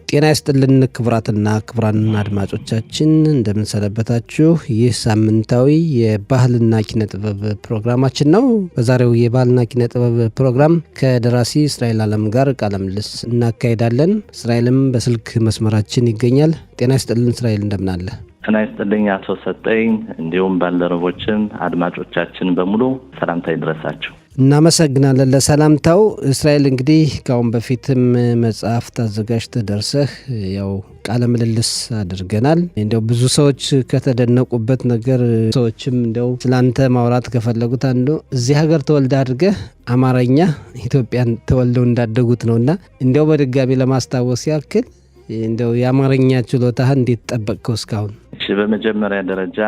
ጤና ይስጥልን ክቡራትና ክቡራን አድማጮቻችን እንደምን ሰነበታችሁ? ይህ ሳምንታዊ የባህልና ኪነ ጥበብ ፕሮግራማችን ነው። በዛሬው የባህልና ኪነ ጥበብ ፕሮግራም ከደራሲ እስራኤል አለም ጋር ቃለ ምልልስ እናካሄዳለን። እስራኤልም በስልክ መስመራችን ይገኛል። ጤና ይስጥልን እስራኤል፣ እንደምን አለ? ጤና ይስጥልኝ አቶ ሰጠኝ፣ እንዲሁም ባልደረቦችን አድማጮቻችን በሙሉ ሰላምታ ይድረሳችሁ። እናመሰግናለን ለሰላምታው። እስራኤል እንግዲህ ከአሁን በፊትም መጽሐፍ አዘጋጅተህ ደርሰህ ያው ቃለ ምልልስ አድርገናል። እንደው ብዙ ሰዎች ከተደነቁበት ነገር ሰዎችም እንደው ስላንተ ማውራት ከፈለጉት አንዱ እዚህ ሀገር ተወልደ አድርገህ አማርኛ ኢትዮጵያን ተወልደው እንዳደጉት ነውና እንደው በድጋሚ ለማስታወስ ያክል እንደው የአማርኛ ችሎታህ እንዴት ጠበቅከው እስካሁን? እሺ፣ በመጀመሪያ ደረጃ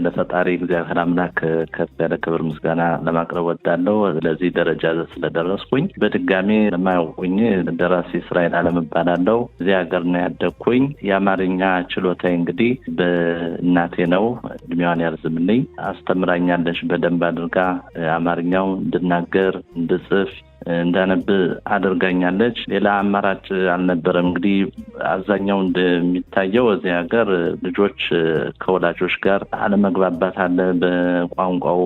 ለፈጣሪ እግዚአብሔር አምላክ ከፍ ያለ ክብር ምስጋና ለማቅረብ ወዳለሁ ለዚህ ደረጃ ስለደረስኩኝ። በድጋሚ ለማያውቁኝ ደራሲ እስራኤል አለም እባላለሁ። እዚህ ሀገር ነው ያደግኩኝ። የአማርኛ ችሎታዬ እንግዲህ በእናቴ ነው፣ እድሜዋን ያርዝምልኝ። አስተምራኛለች በደንብ አድርጋ አማርኛው እንድናገር እንድጽፍ እንዳነብ አድርጋኛለች። ሌላ አማራጭ አልነበረም። እንግዲህ አብዛኛው እንደሚታየው እዚህ ሀገር ልጆች ከወላጆች ጋር አለመግባባት አለ። በቋንቋው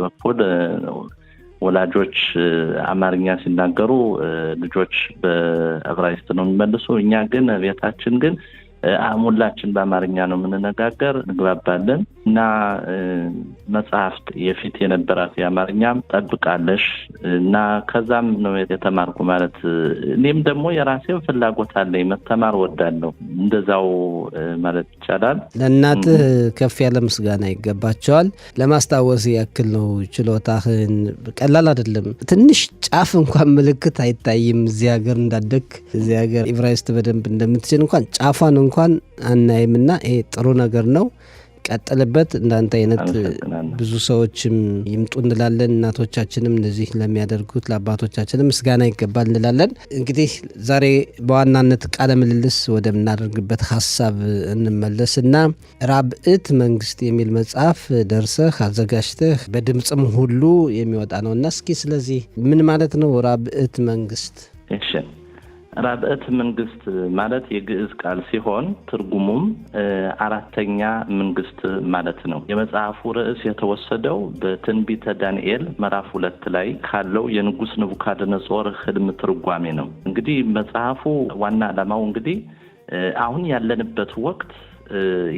በኩል ወላጆች አማርኛ ሲናገሩ ልጆች በዕብራይስጥ ነው የሚመልሱ። እኛ ግን ቤታችን ግን ሁላችን በአማርኛ ነው የምንነጋገር፣ እንግባባለን እና መጽሐፍት የፊት የነበራት የአማርኛም ጠብቃለሽ እና ከዛም ነው የተማርኩ ማለት። እኔም ደግሞ የራሴን ፍላጎት አለኝ፣ መተማር ወዳለሁ፣ እንደዛው ማለት ይቻላል። ለእናትህ ከፍ ያለ ምስጋና ይገባቸዋል። ለማስታወስ ያክል ነው ችሎታህን ቀላል አይደለም። ትንሽ ጫፍ እንኳን ምልክት አይታይም። እዚህ ሀገር እንዳደግ እዚህ ሀገር ዕብራይስጥ በደንብ እንደምትችል እንኳን ጫፏን እንኳን አናይምና ይሄ ጥሩ ነገር ነው። ቀጥልበት። እንዳንተ አይነት ብዙ ሰዎችም ይምጡ እንላለን። እናቶቻችንም እንደዚህ ለሚያደርጉት ለአባቶቻችንም ምስጋና ይገባል እንላለን። እንግዲህ ዛሬ በዋናነት ቃለ ምልልስ ወደምናደርግበት ሀሳብ እንመለስና ራብዕት መንግስት የሚል መጽሐፍ ደርሰህ አዘጋጅተህ በድምጽም ሁሉ የሚወጣ ነው እና እስኪ ስለዚህ ምን ማለት ነው ራብዕት መንግስት? እሺ፣ ራብዕት መንግስት ማለት የግዕዝ ቃል ሲሆን ትርጉሙም አራተኛ መንግስት ማለት ነው። የመጽሐፉ ርዕስ የተወሰደው በትንቢተ ዳንኤል ምዕራፍ 2 ላይ ካለው የንጉስ ንቡካደነጾር ህልም ትርጓሜ ነው። እንግዲህ መጽሐፉ ዋና ዓላማው እንግዲህ አሁን ያለንበት ወቅት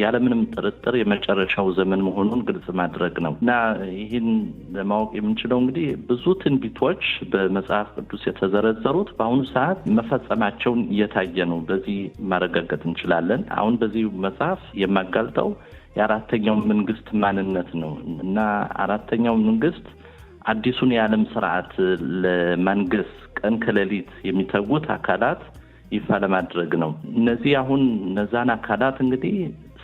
ያለምንም ጥርጥር የመጨረሻው ዘመን መሆኑን ግልጽ ማድረግ ነው እና ይህን ለማወቅ የምንችለው እንግዲህ ብዙ ትንቢቶች በመጽሐፍ ቅዱስ የተዘረዘሩት በአሁኑ ሰዓት መፈጸማቸውን እየታየ ነው። በዚህ ማረጋገጥ እንችላለን። አሁን በዚህ መጽሐፍ የማጋልጠው የአራተኛው መንግስት ማንነት ነው እና አራተኛው መንግስት አዲሱን የዓለም ስርዓት ለማንገስ ቀን ከሌሊት የሚተጉት አካላት ይፋ ለማድረግ ነው። እነዚህ አሁን እነዛን አካላት እንግዲህ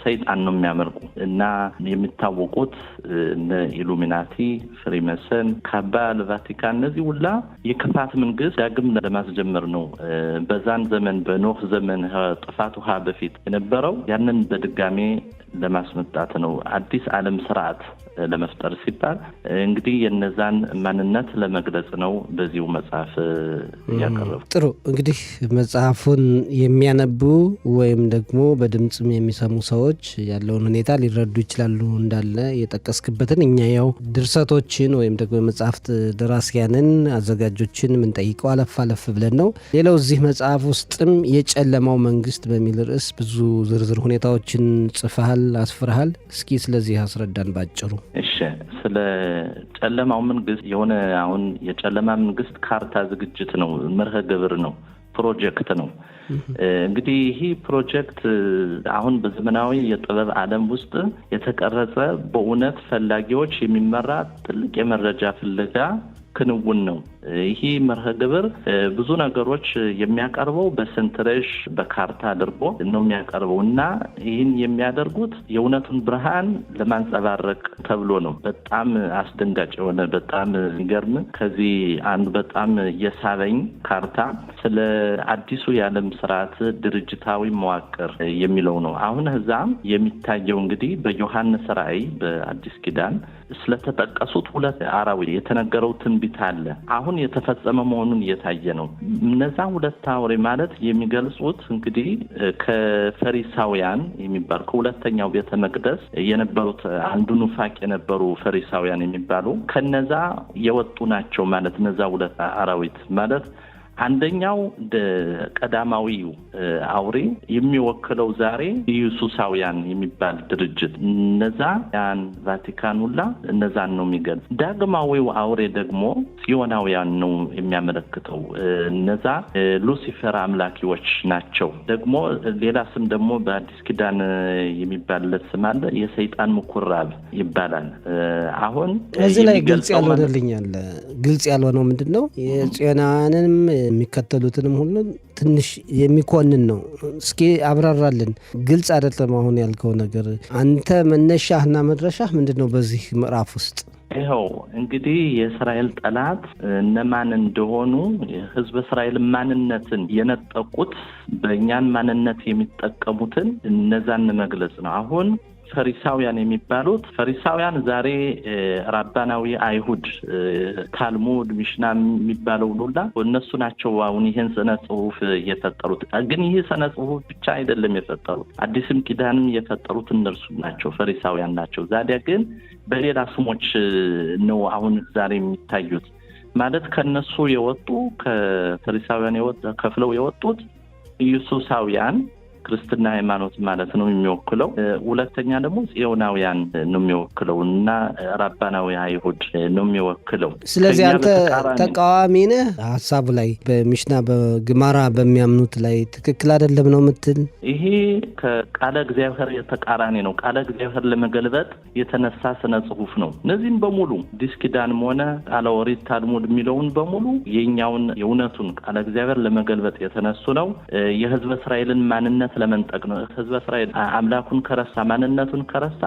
ሰይጣን ነው የሚያመልኩ እና የሚታወቁት እነ ኢሉሚናቲ፣ ፍሪመሰን፣ ካባል፣ ቫቲካን እነዚህ ሁላ የክፋት መንግስት ዳግም ለማስጀመር ነው። በዛን ዘመን በኖህ ዘመን ጥፋት ውሃ በፊት የነበረው ያንን በድጋሜ ለማስመጣት ነው። አዲስ ዓለም ስርዓት ለመፍጠር ሲባል እንግዲህ የነዛን ማንነት ለመግለጽ ነው በዚሁ መጽሐፍ ያቀረቡ። ጥሩ። እንግዲህ መጽሐፉን የሚያነቡ ወይም ደግሞ በድምጽም የሚሰሙ ሰዎች ያለውን ሁኔታ ሊረዱ ይችላሉ። እንዳለ የጠቀስክበትን እኛ ያው ድርሰቶችን ወይም ደግሞ የመጽሐፍት ደራሲያንን አዘጋጆችን የምንጠይቀው አለፍ አለፍ ብለን ነው። ሌላው እዚህ መጽሐፍ ውስጥም የጨለማው መንግስት በሚል ርዕስ ብዙ ዝርዝር ሁኔታዎችን ጽፈሃል፣ አስፍረሃል። እስኪ ስለዚህ አስረዳን ባጭሩ። እሺ፣ ስለ ጨለማው መንግስት የሆነ አሁን የጨለማ መንግስት ካርታ ዝግጅት ነው፣ መርሃ ግብር ነው፣ ፕሮጀክት ነው። እንግዲህ ይህ ፕሮጀክት አሁን በዘመናዊ የጥበብ ዓለም ውስጥ የተቀረጸ በእውነት ፈላጊዎች የሚመራ ትልቅ የመረጃ ፍለጋ ክንውን ነው። ይህ መርሃ ግብር ብዙ ነገሮች የሚያቀርበው በሰንትረሽ በካርታ አድርጎ ነው የሚያቀርበው እና ይህን የሚያደርጉት የእውነቱን ብርሃን ለማንጸባረቅ ተብሎ ነው። በጣም አስደንጋጭ የሆነ በጣም የሚገርም ከዚህ አንዱ በጣም የሳበኝ ካርታ ስለ አዲሱ የዓለም ስርዓት ድርጅታዊ መዋቅር የሚለው ነው። አሁን እዛም የሚታየው እንግዲህ በዮሐንስ ራእይ በአዲስ ኪዳን ስለተጠቀሱት ሁለት አራዊት የተነገረው ትንቢት አለ። አሁን የተፈጸመ መሆኑን እየታየ ነው። እነዛ ሁለት አውሬ ማለት የሚገልጹት እንግዲህ ከፈሪሳውያን የሚባሉ ከሁለተኛው ቤተ መቅደስ የነበሩት አንዱ ኑፋቅ የነበሩ ፈሪሳውያን የሚባሉ ከነዛ የወጡ ናቸው ማለት እነዛ ሁለት አራዊት ማለት አንደኛው ቀዳማዊው አውሬ የሚወክለው ዛሬ ኢየሱሳውያን የሚባል ድርጅት እነዛ ያን ቫቲካን ሁላ እነዛን ነው የሚገልጽ። ዳግማዊው አውሬ ደግሞ ጽዮናውያን ነው የሚያመለክተው። እነዛ ሉሲፈር አምላኪዎች ናቸው። ደግሞ ሌላ ስም ደግሞ በአዲስ ኪዳን የሚባልለት ስም አለ፣ የሰይጣን ምኩራብ ይባላል። አሁን እዚህ ላይ ግልጽ ያልሆነልኛል። ግልጽ ያልሆነው ምንድነው? የጽዮናውያንም የሚከተሉትንም ሁሉ ትንሽ የሚኮንን ነው። እስኪ አብራራልን። ግልጽ አይደለም አሁን ያልከው ነገር። አንተ መነሻህና መድረሻህ ምንድነው በዚህ ምዕራፍ ውስጥ? ይኸው እንግዲህ የእስራኤል ጠላት እነማን እንደሆኑ የሕዝብ እስራኤል ማንነትን የነጠቁት በእኛን ማንነት የሚጠቀሙትን እነዛን መግለጽ ነው። አሁን ፈሪሳውያን የሚባሉት ፈሪሳውያን ዛሬ ራባናዊ አይሁድ ታልሙድ ሚሽና የሚባለው ሁላ እነሱ ናቸው። አሁን ይሄን ስነ ጽሁፍ የፈጠሩት ግን ይሄ ስነ ጽሁፍ ብቻ አይደለም የፈጠሩት፣ አዲስም ኪዳንም የፈጠሩት እነርሱ ናቸው፣ ፈሪሳውያን ናቸው። ዛዲያ ግን በሌላ ስሞች ነው አሁን ዛሬ የሚታዩት። ማለት ከነሱ የወጡ ከፈሪሳውያን ከፍለው የወጡት ኢየሱሳውያን ክርስትና ሃይማኖት ማለት ነው የሚወክለው። ሁለተኛ ደግሞ ጽዮናውያን ነው የሚወክለው እና ራባናዊ አይሁድ ነው የሚወክለው። ስለዚህ አንተ ተቃዋሚ ነህ ሀሳቡ ላይ በሚሽና በግማራ በሚያምኑት ላይ ትክክል አይደለም ነው የምትል? ይሄ ከቃለ እግዚአብሔር የተቃራኒ ነው። ቃለ እግዚአብሔር ለመገልበጥ የተነሳ ስነ ጽሁፍ ነው። እነዚህም በሙሉ አዲስ ኪዳንም ሆነ ቃለ ኦሪት ታልሙድ የሚለውን በሙሉ የኛውን የእውነቱን ቃለ እግዚአብሔር ለመገልበጥ የተነሱ ነው። የሕዝበ እስራኤልን ማንነት ለመንጠቅ ነው። ሕዝበ እስራኤል አምላኩን ከረሳ ማንነቱን ከረሳ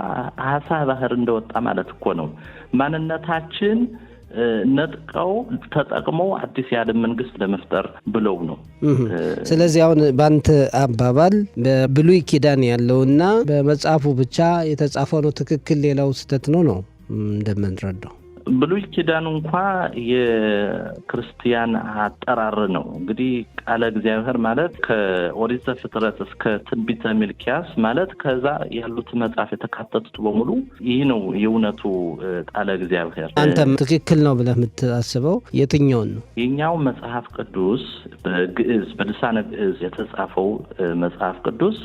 አሳ ባህር እንደወጣ ማለት እኮ ነው። ማንነታችን ነጥቀው ተጠቅመው አዲስ የዓለም መንግስት ለመፍጠር ብለው ነው። ስለዚህ አሁን በአንተ አባባል በብሉይ ኪዳን ያለውና በመጽሐፉ ብቻ የተጻፈው ነው ትክክል፣ ሌላው ስህተት ነው እንደምንረዳው። ብሉይ ኪዳን እንኳ የክርስቲያን አጠራር ነው። እንግዲህ ቃለ እግዚአብሔር ማለት ከኦሪት ዘፍጥረት እስከ ትንቢተ ሚልክያስ ማለት ከዛ ያሉት መጽሐፍ የተካተቱት በሙሉ ይህ ነው የእውነቱ ቃለ እግዚአብሔር። አንተም ትክክል ነው ብለህ የምታስበው የትኛውን ነው? የኛው መጽሐፍ ቅዱስ በግዕዝ በልሳነ ግዕዝ የተጻፈው መጽሐፍ ቅዱስ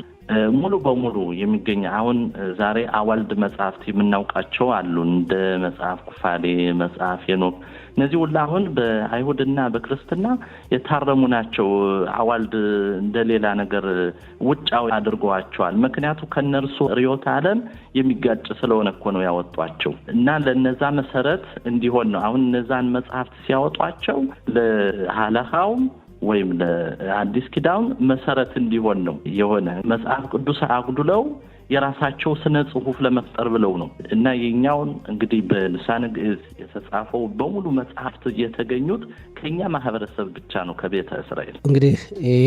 ሙሉ በሙሉ የሚገኝ አሁን ዛሬ አዋልድ መጽሐፍት የምናውቃቸው አሉ፣ እንደ መጽሐፍ ኩፋሌ፣ መጽሐፍ ሄኖክ። እነዚህ ሁሉ አሁን በአይሁድና በክርስትና የታረሙ ናቸው። አዋልድ እንደሌላ ነገር ውጫዊ አድርገዋቸዋል። ምክንያቱ ከነርሱ ርዕዮተ ዓለም የሚጋጭ ስለሆነ እኮ ነው ያወጧቸው እና ለነዛ መሰረት እንዲሆን ነው። አሁን እነዛን መጽሐፍት ሲያወጧቸው ለሃለኻውም ወይም ለአዲስ ኪዳን መሰረት እንዲሆን ነው የሆነ መጽሐፍ ቅዱስ አጉድለው የራሳቸው ስነ ጽሁፍ ለመፍጠር ብለው ነው እና የኛውን እንግዲህ በልሳነ ግዕዝ የተጻፈው በሙሉ መጽሐፍት የተገኙት ከኛ ማህበረሰብ ብቻ ነው ከቤተ እስራኤል። እንግዲህ ይሄ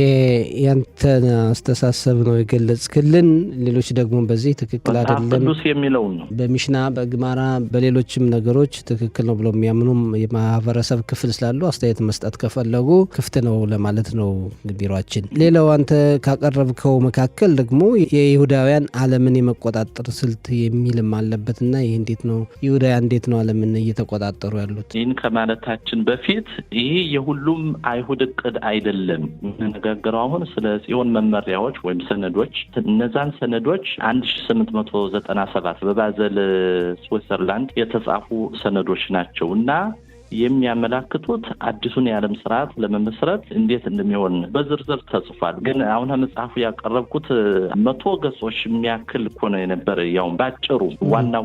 ያንተን አስተሳሰብ ነው የገለጽክልን። ሌሎች ደግሞ በዚህ ትክክል አይደለም ቅዱስ የሚለውን ነው በሚሽና በግማራ በሌሎችም ነገሮች ትክክል ነው ብለው የሚያምኑም የማህበረሰብ ክፍል ስላሉ አስተያየት መስጠት ከፈለጉ ክፍት ነው ለማለት ነው ቢሮአችን። ሌላው አንተ ካቀረብከው መካከል ደግሞ የይሁዳውያን ዓለምን የመቆጣጠር ስልት የሚልም አለበትና ይህ እንዴት ነው ይሁዳውያን እንዴት ነው ዓለምን እየተቆጣጠሩ ያሉት? ይህን ከማለታችን በፊት ይህ የሁሉም አይሁድ እቅድ አይደለም። የምንነጋገረው አሁን ስለ ጽዮን መመሪያዎች ወይም ሰነዶች። እነዛን ሰነዶች 1897 በባዘል ስዊዘርላንድ የተጻፉ ሰነዶች ናቸው እና የሚያመላክቱት አዲሱን የዓለም ስርዓት ለመመስረት እንዴት እንደሚሆን በዝርዝር ተጽፏል። ግን አሁን መጽሐፉ ያቀረብኩት 100 ገጾች የሚያክል እኮ ነው የነበረ። ያው ባጭሩ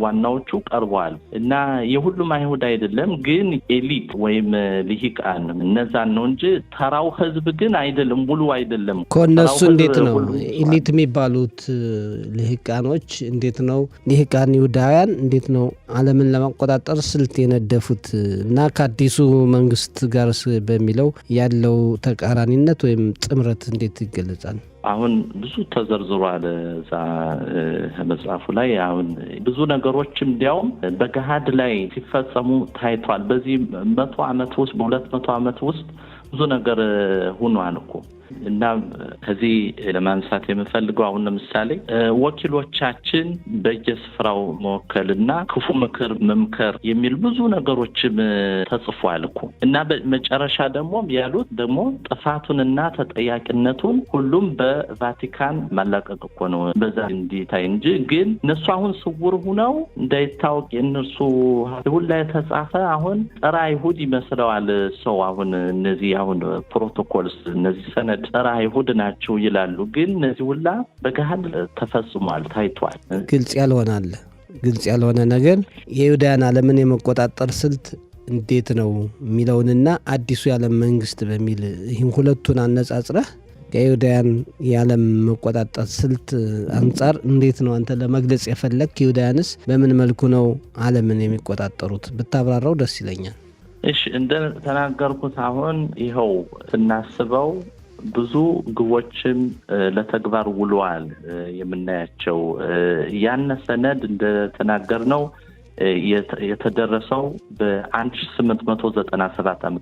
ዋናዎቹ ቀርበዋል እና የሁሉም አይሁድ አይደለም፣ ግን ኤሊት ወይም ልሂቃን እነዛን ነው እንጂ ተራው ህዝብ ግን አይደለም፣ ሙሉ አይደለም። ከነሱ እንዴት ነው ኤሊት የሚባሉት ልሂቃኖች? እንዴት ነው ልሂቃን ይሁዳውያን እንዴት ነው ዓለምን ለማቆጣጠር ስልት የነደፉት እና ከአዲሱ መንግስት ጋር በሚለው ያለው ተቃራኒነት ወይም ጥምረት እንዴት ይገለጻል? አሁን ብዙ ተዘርዝሯል እዛ መጽሐፉ ላይ። አሁን ብዙ ነገሮችም እንዲያውም በገሃድ ላይ ሲፈጸሙ ታይቷል። በዚህ 100 ዓመት ውስጥ በ200 ዓመት ውስጥ ብዙ ነገር ሆኗል እኮ። እና ከዚህ ለማንሳት የምፈልገው አሁን ለምሳሌ ወኪሎቻችን በየስፍራው መወከልና ክፉ ምክር መምከር የሚል ብዙ ነገሮችም ተጽፏል እኮ። እና በመጨረሻ ደግሞ ያሉት ደግሞ ጥፋቱንና ተጠያቂነቱን ሁሉም በቫቲካን ማላቀቅ እኮ ነው። በዛ እንዲታይ እንጂ ግን እነሱ አሁን ስውር ሆነው እንዳይታወቅ የእነሱ ሁሉ ላይ ተጻፈ። አሁን ጸረ አይሁድ ይመስለዋል ሰው። አሁን እነዚህ አሁን ፕሮቶኮልስ እነዚህ ሰነድ ጸረ አይሁድ ናቸው ይላሉ። ግን እነዚህ ሁላ በገሃድ ተፈጽሟል፣ ታይቷል። ግልጽ ያልሆነ ነገር የይሁዳውያን ዓለምን የመቆጣጠር ስልት እንዴት ነው የሚለውንና አዲሱ የዓለም መንግስት በሚል ይህን ሁለቱን አነጻጽረህ የይሁዳውያን የዓለም መቆጣጠር ስልት አንጻር እንዴት ነው አንተ ለመግለጽ የፈለግ? ይሁዳውያንስ በምን መልኩ ነው ዓለምን የሚቆጣጠሩት? ብታብራራው ደስ ይለኛል። እሺ፣ እንደተናገርኩት አሁን ይኸው ስናስበው ብዙ ግቦችም ለተግባር ውለዋል የምናያቸው። ያን ሰነድ እንደተናገርነው የተደረሰው በ1897 ዓ.ም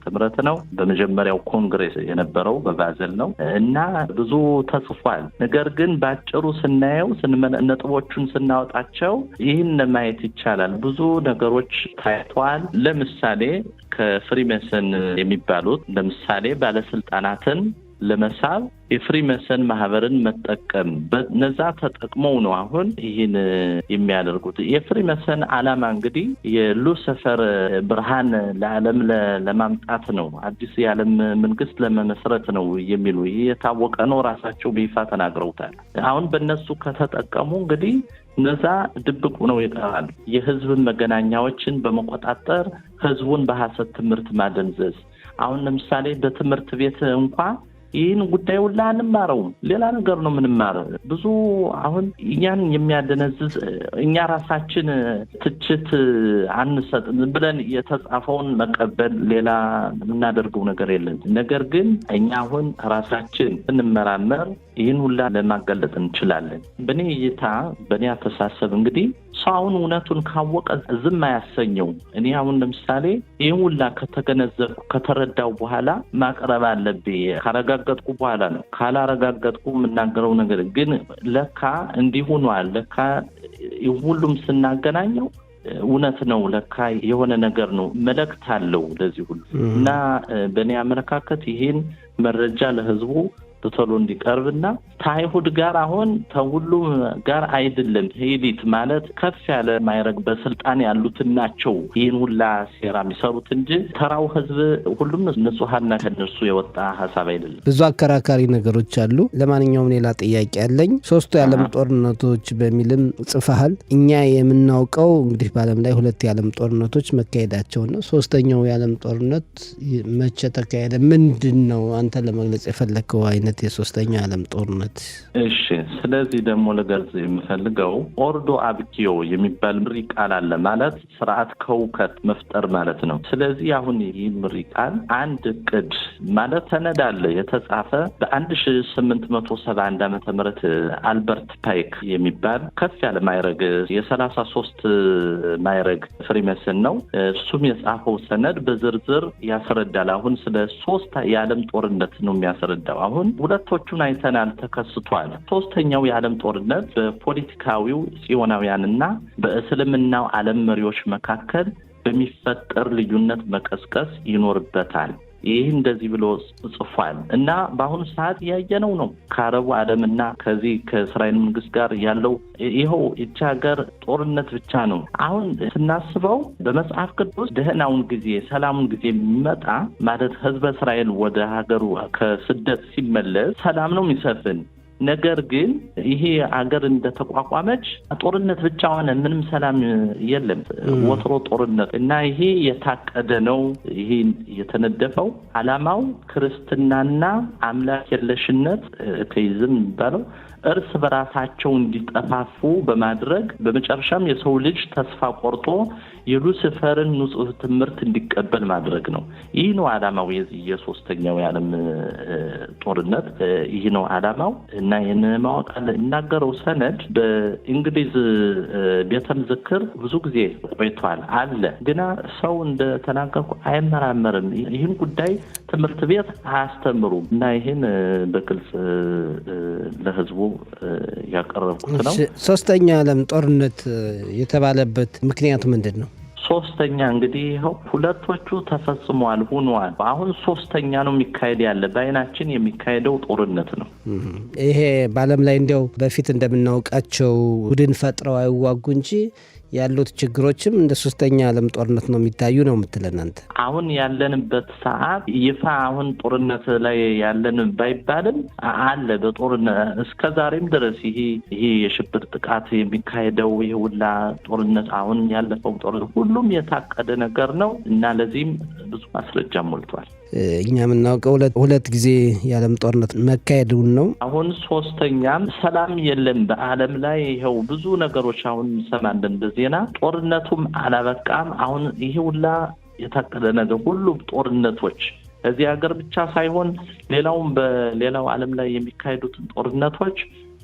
ነው። በመጀመሪያው ኮንግሬስ የነበረው በባዘል ነው እና ብዙ ተጽፏል። ነገር ግን ባጭሩ ስናየው ነጥቦቹን ስናወጣቸው ይህን ማየት ይቻላል። ብዙ ነገሮች ታይተዋል። ለምሳሌ ከፍሪሜሰን የሚባሉት ለምሳሌ ባለስልጣናትን ለመሳብ የፍሪሜሰን ማህበርን መጠቀም በነዛ ተጠቅመው ነው አሁን ይህን የሚያደርጉት። የፍሪሜሰን ዓላማ እንግዲህ የሉሲፈር ብርሃን ለዓለም ለማምጣት ነው፣ አዲስ የዓለም መንግስት ለመመስረት ነው የሚሉ ይህ የታወቀ ነው። ራሳቸው በይፋ ተናግረውታል። አሁን በእነሱ ከተጠቀሙ እንግዲህ እነዛ ድብቁ ነው ይቀራሉ። የህዝብን መገናኛዎችን በመቆጣጠር ህዝቡን በሐሰት ትምህርት ማደንዘዝ። አሁን ለምሳሌ በትምህርት ቤት እንኳን ይህን ጉዳይ ሁላ አንማረውም፣ ሌላ ነገር ነው የምንማረው። ብዙ አሁን እኛን የሚያደነዝዝ እኛ ራሳችን ትችት አንሰጥ ብለን የተጻፈውን መቀበል፣ ሌላ የምናደርገው ነገር የለም። ነገር ግን እኛ አሁን ራሳችን እንመራመር ይህን ሁላ ለማጋለጥ እንችላለን። በእኔ እይታ፣ በእኔ አተሳሰብ እንግዲህ ሰው አሁን እውነቱን ካወቀ ዝም አያሰኘው። እኔ አሁን ለምሳሌ ይህን ሁላ ከተገነዘብኩ ከተረዳው በኋላ ማቅረብ አለብኝ። ካረጋገጥኩ በኋላ ነው። ካላረጋገጥኩ የምናገረው ነገር ግን ለካ እንዲህ ሆኗል፣ ለካ ሁሉም ስናገናኘው እውነት ነው፣ ለካ የሆነ ነገር ነው፣ መልእክት አለው ለዚህ ሁሉ እና በእኔ አመለካከት ይህን መረጃ ለህዝቡ በቶሎ እንዲቀርብና ከአይሁድ ጋር አሁን ከሁሉም ጋር አይደለም። ሄሊት ማለት ከፍ ያለ ማይረግ በስልጣን ያሉትን ናቸው ይህን ሁላ ሴራ የሚሰሩት እንጂ ተራው ህዝብ ሁሉም ንጹሐና ከነሱ የወጣ ሀሳብ አይደለም። ብዙ አከራካሪ ነገሮች አሉ። ለማንኛውም ሌላ ጥያቄ ያለኝ ሶስቱ የዓለም ጦርነቶች በሚልም ጽፈሃል። እኛ የምናውቀው እንግዲህ በዓለም ላይ 2 የዓለም ጦርነቶች መካሄዳቸው ነው። ሶስተኛው የዓለም ጦርነት መቼ ተካሄደ? ምንድን ነው አንተ ለመግለጽ የፈለከው አይነት የሶስተኛው የዓለም ጦርነት? እሺ፣ ስለዚህ ደግሞ ልገልጽ የምፈልገው ኦርዶ አብኪዮ የሚባል ምሪ ቃል አለ። ማለት ስርዓት ከውከት መፍጠር ማለት ነው። ስለዚህ አሁን ይህ ምሪ ቃል አንድ እቅድ ማለት ሰነድ አለ የተጻፈ በ1871 ዓ.ም አልበርት ፓይክ የሚባል ከፍ ያለ ማይረግ የ33 ማይረግ ፍሪሜሰን ነው። እሱም የጻፈው ሰነድ በዝርዝር ያስረዳል። አሁን ስለ 3 የዓለም ጦርነት ነው የሚያስረዳው። አሁን ሁለቶቹን አይተናል፣ ተከስቷል። ሶስተኛው የዓለም ጦርነት በፖለቲካዊው ጽዮናውያንና በእስልምናው ዓለም መሪዎች መካከል በሚፈጠር ልዩነት መቀስቀስ ይኖርበታል። ይህ እንደዚህ ብሎ ጽፏል እና በአሁኑ ሰዓት ያየነው ነው። ከአረቡ ዓለምና ከዚህ ከእስራኤል መንግስት ጋር ያለው ይኸው እቺ ሀገር ጦርነት ብቻ ነው። አሁን ስናስበው በመጽሐፍ ቅዱስ ደህናውን ጊዜ ሰላሙን ጊዜ የሚመጣ ማለት ህዝበ እስራኤል ወደ ሀገሩ ከስደት ሲመለስ ሰላም ነው የሚሰፍን። ነገር ግን ይሄ ሀገር እንደተቋቋመች ጦርነት ብቻ ሆነ፣ ምንም ሰላም የለም። ወትሮ ጦርነት እና ይሄ የታቀደ ነው። ይሄ የተነደፈው ዓላማው ክርስትናና አምላክ የለሽነት ከይዝም የሚባለው እርስ በራሳቸው እንዲጠፋፉ በማድረግ በመጨረሻም የሰው ልጅ ተስፋ ቆርጦ የሉሲፈርን ንጹህ ትምህርት እንዲቀበል ማድረግ ነው። ይህ ነው ዓላማው የሶስተኛው የዓለም ጦርነት። ይህ ነው ዓላማው እና ይህን ማወቅ እናገረው ሰነድ በእንግሊዝ ቤተ መዘክር ብዙ ጊዜ ቆይቷል አለ። ግና ሰው እንደተናገርኩ አይመራመርም። ይህን ጉዳይ ትምህርት ቤት አያስተምሩም እና ይህን በግልጽ ለህዝቡ ያቀረብኩት ነው። ሶስተኛ ዓለም ጦርነት የተባለበት ምክንያቱ ምንድን ነው? ሶስተኛ እንግዲህ ይኸው ሁለቶቹ ተፈጽመዋል ሆኗል። አሁን ሶስተኛ ነው የሚካሄድ ያለ በአይናችን የሚካሄደው ጦርነት ነው። ይሄ በዓለም ላይ እንዲያው በፊት እንደምናውቃቸው ቡድን ፈጥረው አይዋጉ እንጂ ያሉት ችግሮችም እንደ ሶስተኛ ዓለም ጦርነት ነው የሚታዩ ነው የምትለን አንተ? አሁን ያለንበት ሰዓት ይፋ አሁን ጦርነት ላይ ያለን ባይባልም አለ በጦርነት እስከዛሬም ድረስ ይሄ የሽብር ጥቃት የሚካሄደው ይሄ ሁላ ጦርነት አሁን ያለፈው ጦርነት ሁሉም የታቀደ ነገር ነው እና ለዚህም ብዙ ማስረጃ ሞልቷል። እኛ የምናውቀው ሁለት ጊዜ የዓለም ጦርነት መካሄዱን ነው። አሁን ሶስተኛም ሰላም የለም በዓለም ላይ ይኸው ብዙ ነገሮች አሁን እንሰማለን በዜና። ጦርነቱም አላበቃም። አሁን ይሄ ሁላ የታቀደ ነገር ሁሉም ጦርነቶች እዚህ ሀገር ብቻ ሳይሆን ሌላውም በሌላው ዓለም ላይ የሚካሄዱትን ጦርነቶች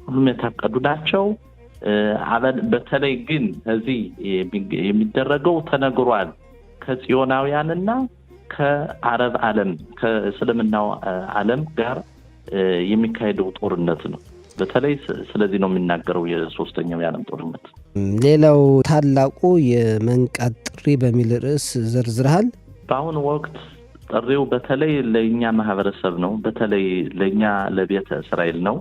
ሁሉም የታቀዱ ናቸው። በተለይ ግን እዚህ የሚደረገው ተነግሯል ከጽዮናውያንና ከአረብ ዓለም ከእስልምናው ዓለም ጋር የሚካሄደው ጦርነት ነው። በተለይ ስለዚህ ነው የሚናገረው የሶስተኛው የዓለም ጦርነት። ሌላው ታላቁ የመንቃት ጥሪ በሚል ርዕስ ዘርዝረሃል። በአሁኑ ወቅት ጥሪው በተለይ ለእኛ ማህበረሰብ ነው። በተለይ ለእኛ ለቤተ እስራኤል ነው።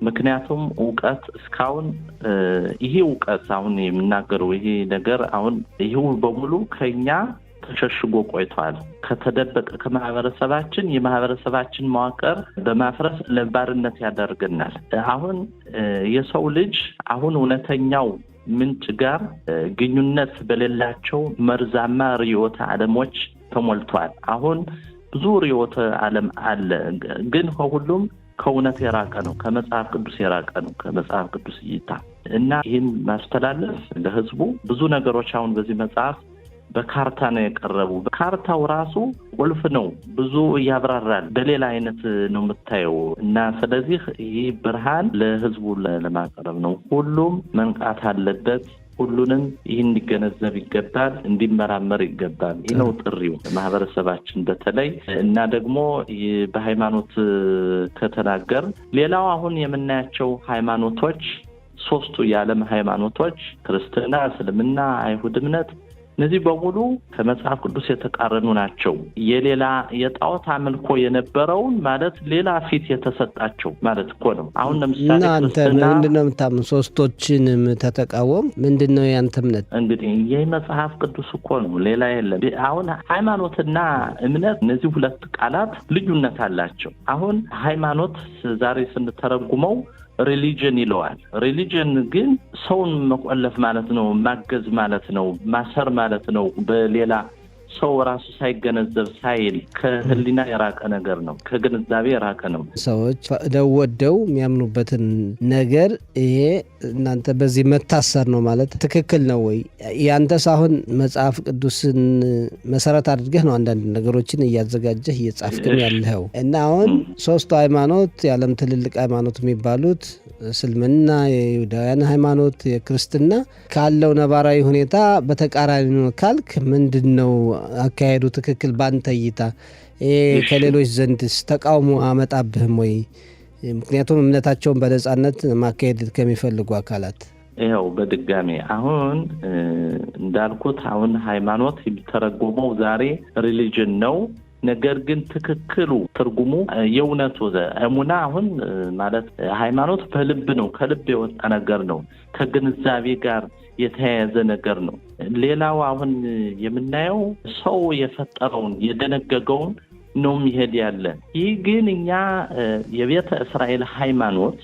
ምክንያቱም እውቀት እስካሁን ይሄ እውቀት አሁን የምናገረው ይሄ ነገር አሁን ይሄው በሙሉ ከኛ ተሸሽጎ ቆይቷል። ከተደበቀ ከማህበረሰባችን የማህበረሰባችን መዋቅር በማፍረስ ለባርነት ያደርገናል። አሁን የሰው ልጅ አሁን እውነተኛው ምንጭ ጋር ግንኙነት በሌላቸው መርዛማ ርዕዮተ ዓለሞች ተሞልቷል። አሁን ብዙ ርዕዮተ ዓለም አለ፣ ግን ሁሉም ከእውነት የራቀ ነው፣ ከመጽሐፍ ቅዱስ የራቀ ነው፣ ከመጽሐፍ ቅዱስ እይታ እና ይህን ማስተላለፍ ለህዝቡ ብዙ ነገሮች አሁን በዚህ መጽሐፍ በካርታ ነው የቀረቡ። ካርታው ራሱ ቁልፍ ነው፣ ብዙ ያብራራል። በሌላ አይነት ነው የምታየው እና ስለዚህ ይህ ብርሃን ለህዝቡ ለማቅረብ ነው። ሁሉም መንቃት አለበት። ሁሉንም ይህን እንዲገነዘብ ይገባል፣ እንዲመራመር ይገባል። ይህ ነው ጥሪው ማህበረሰባችን በተለይ እና ደግሞ በሃይማኖት ከተናገር ሌላው አሁን የምናያቸው ሃይማኖቶች ሶስቱ የዓለም ሃይማኖቶች ክርስትና፣ እስልምና፣ አይሁድ እምነት እነዚህ በሙሉ ከመጽሐፍ ቅዱስ የተቃረኑ ናቸው። የሌላ የጣዖት አምልኮ የነበረውን ማለት ሌላ ፊት የተሰጣቸው ማለት እኮ ነው። አሁን ለምሳሌ አንተ ምንድነው የምታምን? ሶስቶችንም ተተቃወም ምንድነው ያንተ እምነት? እንግዲህ የመጽሐፍ ቅዱስ እኮ ነው፣ ሌላ የለም። አሁን ሃይማኖትና እምነት እነዚህ ሁለት ቃላት ልዩነት አላቸው። አሁን ሃይማኖት ዛሬ ስንተረጉመው ሪሊጅን ይለዋል። ሪሊጅን ግን ሰውን መቆለፍ ማለት ነው፣ ማገዝ ማለት ነው፣ ማሰር ማለት ነው። በሌላ ሰው ራሱ ሳይገነዘብ ሳይል ከህሊና የራቀ ነገር ነው፣ ከግንዛቤ የራቀ ነው። ሰዎች ወደው የሚያምኑበትን ነገር ይሄ እናንተ በዚህ መታሰር ነው ማለት ትክክል ነው ወይ? ያንተስ አሁን መጽሐፍ ቅዱስን መሰረት አድርገህ ነው አንዳንድ ነገሮችን እያዘጋጀህ እየጻፍክም ያለኸው እና አሁን ሶስቱ ሃይማኖት የዓለም ትልልቅ ሃይማኖት የሚባሉት እስልምና፣ የይሁዳውያን ሃይማኖት፣ የክርስትና ካለው ነባራዊ ሁኔታ በተቃራኒ ነው ካልክ ምንድን ነው አካሄዱ ትክክል ባንተ እይታ? ከሌሎች ዘንድስ ተቃውሞ አመጣብህም ወይ? ምክንያቱም እምነታቸውን በነጻነት ማካሄድ ከሚፈልጉ አካላት ይኸው በድጋሚ አሁን እንዳልኩት አሁን ሃይማኖት የሚተረጎመው ዛሬ ሪሊጅን ነው። ነገር ግን ትክክሉ ትርጉሙ የእውነቱ እሙና አሁን ማለት ሃይማኖት በልብ ነው፣ ከልብ የወጣ ነገር ነው፣ ከግንዛቤ ጋር የተያያዘ ነገር ነው። ሌላው አሁን የምናየው ሰው የፈጠረውን የደነገገውን ነው የሚሄድ ያለ። ይህ ግን እኛ የቤተ እስራኤል ሃይማኖት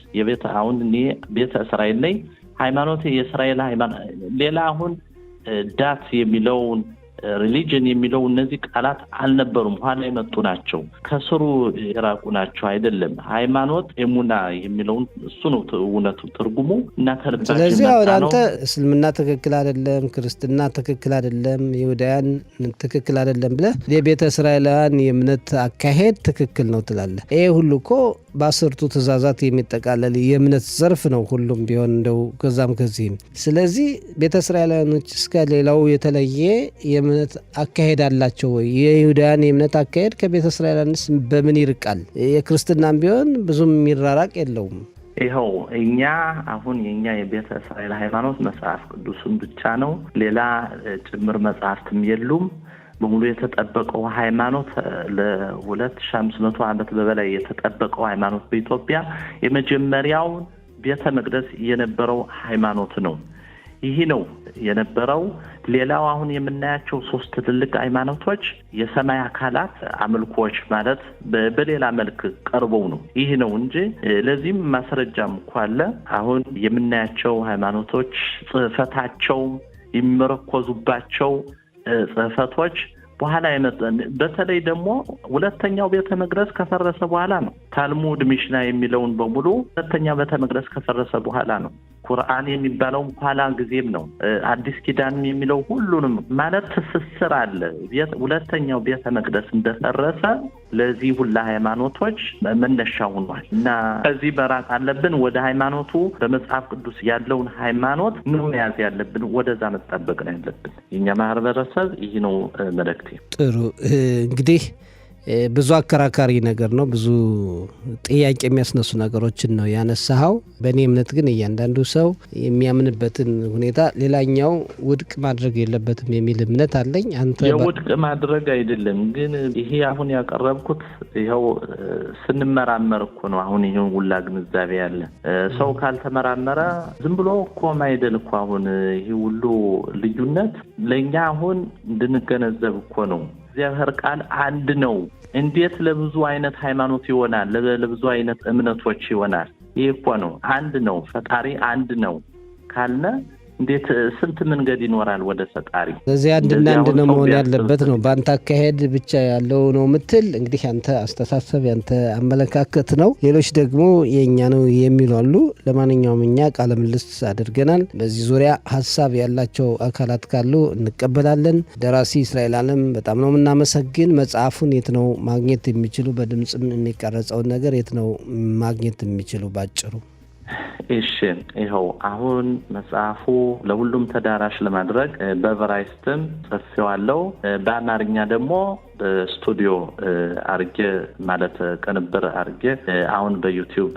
አሁን እኔ ቤተ እስራኤል ላይ ሃይማኖት የእስራኤል ሃይማኖት ሌላ አሁን ዳት የሚለውን ሪሊጅን የሚለው እነዚህ ቃላት አልነበሩም፣ ኋላ የመጡ ናቸው፣ ከስሩ የራቁ ናቸው አይደለም። ሃይማኖት ኤሙና የሚለውን እሱ ነው እውነቱ ትርጉሙ እና ከልባችን። ስለዚህ አሁን አንተ እስልምና ትክክል አይደለም፣ ክርስትና ትክክል አይደለም፣ ይሁዳያን ትክክል አይደለም ብለህ የቤተ እስራኤላውያን የእምነት አካሄድ ትክክል ነው ትላለህ። ይሄ ሁሉ እኮ በአስርቱ ትእዛዛት የሚጠቃለል የእምነት ዘርፍ ነው ሁሉም ቢሆን እንደው ከዛም ከዚህም። ስለዚህ ቤተ እስራኤላውያኖች እስከ ሌላው የተለየ የእምነት አካሄድ አላቸው ወይ? የይሁዳውያን የእምነት አካሄድ ከቤተ እስራኤላውያንስ በምን ይርቃል? የክርስትናም ቢሆን ብዙም የሚራራቅ የለውም። ይኸው እኛ አሁን የኛ የቤተ እስራኤል ሃይማኖት መጽሐፍ ቅዱስን ብቻ ነው፣ ሌላ ጭምር መጽሐፍትም የሉም። በሙሉ የተጠበቀው ሃይማኖት ለ2500 ዓመት በላይ የተጠበቀው ሃይማኖት በኢትዮጵያ የመጀመሪያው ቤተ መቅደስ የነበረው ሃይማኖት ነው። ይህ ነው የነበረው። ሌላው አሁን የምናያቸው 3 ትልልቅ ሃይማኖቶች የሰማይ አካላት አምልኮች ማለት በሌላ መልክ ቀርበው ነው። ይህ ነው እንጂ ለዚህም ማስረጃም እኮ አለ። አሁን የምናያቸው ሃይማኖቶች ጽሕፈታቸው የሚመረኮዙባቸው ጽሕፈቶች በኋላ የመጣን በተለይ ደግሞ ሁለተኛው ቤተ መቅደስ ከፈረሰ በኋላ ነው። ታልሙድ ሚሽና የሚለውን በሙሉ ሁለተኛው ቤተ መቅደስ ከፈረሰ በኋላ ነው። ቁርአን የሚባለው ኋላ ጊዜም ነው። አዲስ ኪዳን የሚለው ሁሉንም ማለት ትስስር አለ። ሁለተኛው ቤተ መቅደስ እንደፈረሰ ለዚህ ሁላ ሃይማኖቶች መነሻ ሆኗል እና ከዚህ በራቅ አለብን። ወደ ሃይማኖቱ በመጽሐፍ ቅዱስ ያለውን ሃይማኖት ነው መያዝ ያለብን፣ ወደዛ መጣበቅ ነው ያለብን የኛ ማህበረሰብ። ይህ ነው መልእክቴ። ጥሩ እንግዲህ ብዙ አከራካሪ ነገር ነው። ብዙ ጥያቄ የሚያስነሱ ነገሮችን ነው ያነሳኸው። በእኔ እምነት ግን እያንዳንዱ ሰው የሚያምንበትን ሁኔታ ሌላኛው ውድቅ ማድረግ የለበትም የሚል እምነት አለኝ። አንተ የውድቅ ማድረግ አይደለም ግን ይሄ አሁን ያቀረብኩት ይኸው ስንመራመር እኮ ነው። አሁን ይሄን ሁላ ግንዛቤ ያለ ሰው ካልተመራመረ ዝም ብሎ እኮ ማይደል እኮ አሁን ይሄ ሁሉ ልዩነት ለኛ አሁን እንድንገነዘብ እኮ ነው። እግዚአብሔር ቃል አንድ ነው። እንዴት ለብዙ አይነት ሃይማኖት ይሆናል? ለብዙ አይነት እምነቶች ይሆናል? ይሄ እኮ ነው አንድ ነው። ፈጣሪ አንድ ነው ካልነ እንዴት ስንት መንገድ ይኖራል ወደ ፈጣሪ? ስለዚህ አንድና አንድ ነው መሆን ያለበት ነው። በአንተ አካሄድ ብቻ ያለው ነው ምትል እንግዲህ አንተ አስተሳሰብ ያንተ አመለካከት ነው። ሌሎች ደግሞ የኛ ነው የሚሉ አሉ። ለማንኛውም እኛ ቃለ ምልልስ አድርገናል። በዚህ ዙሪያ ሀሳብ ያላቸው አካላት ካሉ እንቀበላለን። ደራሲ እስራኤል አለም በጣም ነው የምናመሰግን። መጽሐፉን የት ነው ማግኘት የሚችሉ? በድምጽም የሚቀረጸውን ነገር የት ነው ማግኘት የሚችሉ ባጭሩ? እሺ ይኸው አሁን መጽሐፉ ለሁሉም ተዳራሽ ለማድረግ በቨራይስትም ጽፌዋለሁ። በአማርኛ ደግሞ በስቱዲዮ አርጌ ማለት ቅንብር አርጌ አሁን በዩቲዩብ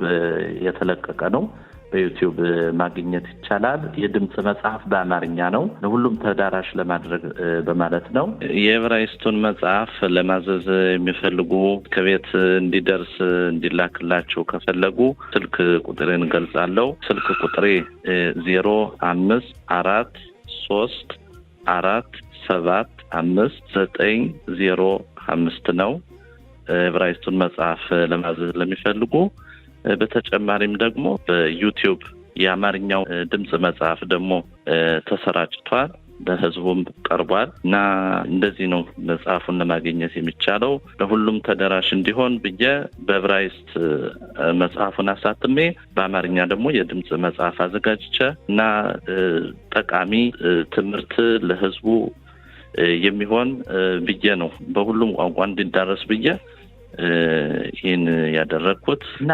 የተለቀቀ ነው። በዩቲዩብ ማግኘት ይቻላል። የድምጽ መጽሐፍ በአማርኛ ነው። ለሁሉም ተዳራሽ ለማድረግ በማለት ነው። የዕብራይስጡን መጽሐፍ ለማዘዝ የሚፈልጉ ከቤት እንዲደርስ እንዲላክላቸው ከፈለጉ ስልክ ቁጥሬን ገልጻለሁ። ስልክ ቁጥሬ 0543475905 ነው። ዕብራይስጡን መጽሐፍ ለማዘዝ ለሚፈልጉ በተጨማሪም ደግሞ በዩቲዩብ የአማርኛው ድምጽ መጽሐፍ ደግሞ ተሰራጭቷል፣ ለህዝቡም ቀርቧል እና እንደዚህ ነው መጽሐፉን ለማግኘት የሚቻለው። ለሁሉም ተደራሽ እንዲሆን ብዬ በዕብራይስጥ መጽሐፉን አሳትሜ በአማርኛ ደግሞ የድምጽ መጽሐፍ አዘጋጅቼ እና ጠቃሚ ትምህርት ለህዝቡ የሚሆን ብዬ ነው በሁሉም ቋንቋ እንዲዳረስ ብዬ ይህን ያደረግኩት እና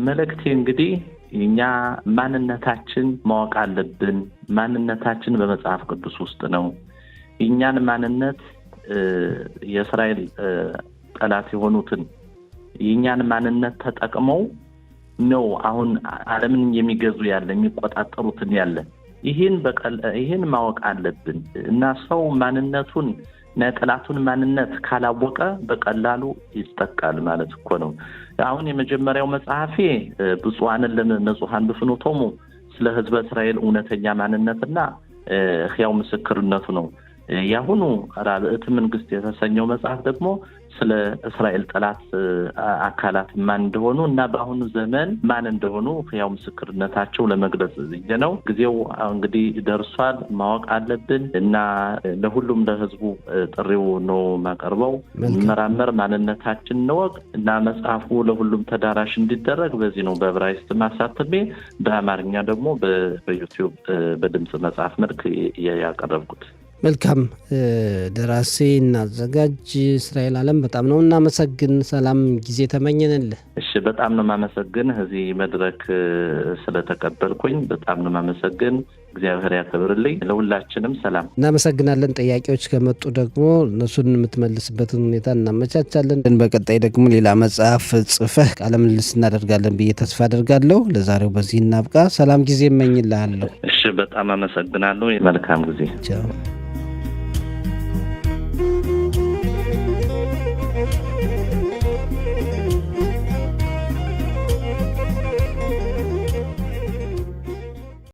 መልእክቴ እንግዲህ እኛ ማንነታችን ማወቅ አለብን። ማንነታችን በመጽሐፍ ቅዱስ ውስጥ ነው። እኛን ማንነት የእስራኤል ጠላት የሆኑትን የእኛን ማንነት ተጠቅመው ነው አሁን ዓለምን የሚገዙ ያለ የሚቆጣጠሩትን ያለ። ይህን ማወቅ አለብን እና ሰው ማንነቱን ነጠላቱን ማንነት ካላወቀ በቀላሉ ይጠቃል ማለት እኮ ነው። አሁን የመጀመሪያው መጽሐፌ ብፁዓን ለንጹሐን በፍኖቶሙ ስለ ህዝበ እስራኤል እውነተኛ ማንነትና ሕያው ምስክርነቱ ነው። ያሁኑ ራብዕት መንግስት የተሰኘው መጽሐፍ ደግሞ ስለ እስራኤል ጠላት አካላት ማን እንደሆኑ እና በአሁኑ ዘመን ማን እንደሆኑ ያው ምስክርነታቸው ለመግለጽ ነው። ጊዜው እንግዲህ ደርሷል፣ ማወቅ አለብን እና ለሁሉም ለህዝቡ ጥሪው ነው ማቀርበው። መራመር ማንነታችን ነው እና መጽሐፉ ለሁሉም ተዳራሽ እንዲደረግ በዚህ ነው በዕብራይስጥ ማሳተሜ፣ በአማርኛ ደግሞ በዩቲዩብ በድምጽ መጽሐፍ መልክ ያቀረብኩት። መልካም ደራሲ እና አዘጋጅ እስራኤል አለም በጣም ነው እናመሰግን። ሰላም ጊዜ ተመኘንልህ። እሺ በጣም ነው ማመሰግን። እዚህ መድረክ ስለተቀበልኩኝ በጣም ነው ማመሰግን። እግዚአብሔር ያከብርልኝ። ለሁላችንም ሰላም እናመሰግናለን። ጥያቄዎች ከመጡ ደግሞ እነሱን የምትመልስበትን ሁኔታ እናመቻቻለን። በቀጣይ ደግሞ ሌላ መጽሐፍ ጽፈህ ቃለ ምልልስ እናደርጋለን ብዬ ተስፋ አደርጋለሁ። ለዛሬው በዚህ እናብቃ። ሰላም ጊዜ እመኝልሃለሁ። እሺ በጣም አመሰግናለሁ። መልካም ጊዜ። ቻው።